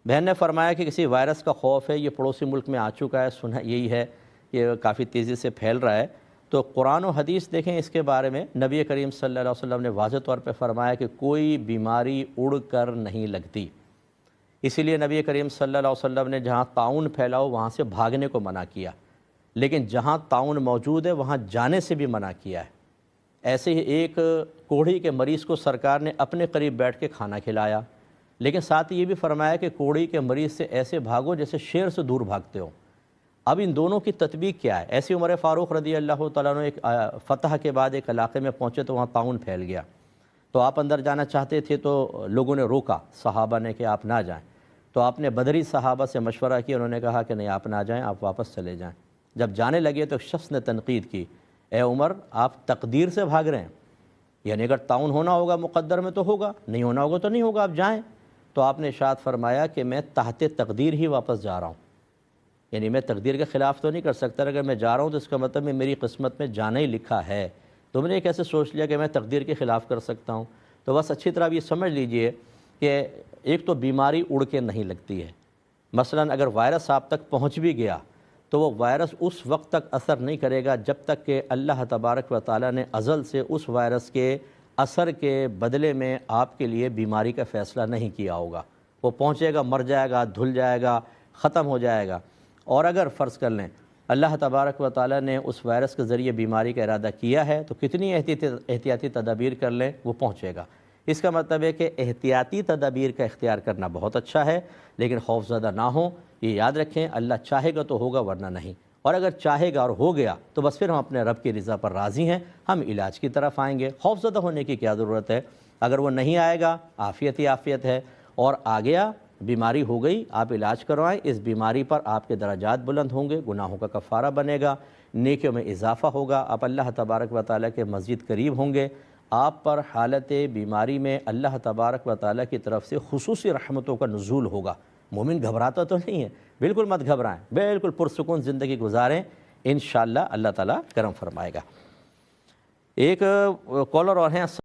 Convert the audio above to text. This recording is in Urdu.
بہن نے فرمایا کہ کسی وائرس کا خوف ہے، یہ پڑوسی ملک میں آ چکا ہے، سنا یہی ہے، یہ کافی تیزی سے پھیل رہا ہے۔ تو قرآن و حدیث دیکھیں اس کے بارے میں نبی کریم صلی اللہ علیہ وسلم نے واضح طور پہ فرمایا کہ کوئی بیماری اڑ کر نہیں لگتی۔ اسی لیے نبی کریم صلی اللہ علیہ وسلم نے جہاں طاعون پھیلا ہو وہاں سے بھاگنے کو منع کیا، لیکن جہاں طاعون موجود ہے وہاں جانے سے بھی منع کیا ہے۔ ایسے ہی ایک کوڑھی کے مریض کو سرکار نے اپنے قریب بیٹھ کے کھانا کھلایا، لیکن ساتھ ہی یہ بھی فرمایا کہ کوڑھی کے مریض سے ایسے بھاگو جیسے شیر سے دور بھاگتے ہو۔ اب ان دونوں کی تطبیق کیا ہے؟ ایسی عمر فاروق رضی اللہ تعالیٰ عنہ ایک فتح کے بعد ایک علاقے میں پہنچے تو وہاں طاعون پھیل گیا، تو آپ اندر جانا چاہتے تھے تو لوگوں نے روکا صحابہ نے کہ آپ نہ جائیں، تو آپ نے بدری صحابہ سے مشورہ کیا، انہوں نے کہا کہ نہیں آپ نہ جائیں، آپ واپس چلے جائیں۔ جب جانے لگے تو ایک شخص نے تنقید کی، اے عمر آپ تقدیر سے بھاگ رہے ہیں، یعنی اگر طاعون ہونا ہوگا مقدر میں تو ہوگا، نہیں ہونا ہوگا تو نہیں ہوگا، آپ جائیں۔ تو آپ نے ارشاد فرمایا کہ میں تحت تقدیر ہی واپس جا رہا ہوں، یعنی میں تقدیر کے خلاف تو نہیں کر سکتا، اگر میں جا رہا ہوں تو اس کا مطلب میری قسمت میں جانا ہی لکھا ہے۔ تم نے کیسے سوچ لیا کہ میں تقدیر کے خلاف کر سکتا ہوں؟ تو بس اچھی طرح یہ سمجھ لیجئے کہ ایک تو بیماری اڑ کے نہیں لگتی ہے، مثلا اگر وائرس آپ تک پہنچ بھی گیا تو وہ وائرس اس وقت تک اثر نہیں کرے گا جب تک کہ اللہ تبارک و تعالیٰ نے ازل سے اس وائرس کے اثر کے بدلے میں آپ کے لیے بیماری کا فیصلہ نہیں کیا ہوگا۔ وہ پہنچے گا، مر جائے گا، دھل جائے گا، ختم ہو جائے گا۔ اور اگر فرض کر لیں اللہ تبارک و تعالیٰ نے اس وائرس کے ذریعے بیماری کا ارادہ کیا ہے تو کتنی احتیاطی تدابیر کر لیں وہ پہنچے گا۔ اس کا مطلب ہے کہ احتیاطی تدابیر کا اختیار کرنا بہت اچھا ہے، لیکن خوف زدہ نہ ہوں۔ یہ یاد رکھیں اللہ چاہے گا تو ہوگا ورنہ نہیں، اور اگر چاہے گا اور ہو گیا تو بس پھر ہم اپنے رب کی رضا پر راضی ہیں، ہم علاج کی طرف آئیں گے۔ خوف زدہ ہونے کی کیا ضرورت ہے؟ اگر وہ نہیں آئے گا عافیت ہی عافیت ہے، اور آ گیا بیماری ہو گئی آپ علاج کروائیں، اس بیماری پر آپ کے درجات بلند ہوں گے، گناہوں کا کفارہ بنے گا، نیکیوں میں اضافہ ہوگا، آپ اللہ تبارک و تعالیٰ کے مزید قریب ہوں گے، آپ پر حالت بیماری میں اللہ تبارک و تعالیٰ کی طرف سے خصوصی رحمتوں کا نزول ہوگا۔ مومن گھبراتا تو نہیں ہے، بالکل مت گھبرائیں، بالکل پرسکون زندگی گزاریں، انشاءاللہ اللہ تعالیٰ کرم فرمائے گا۔ ایک کالر اور ہیں۔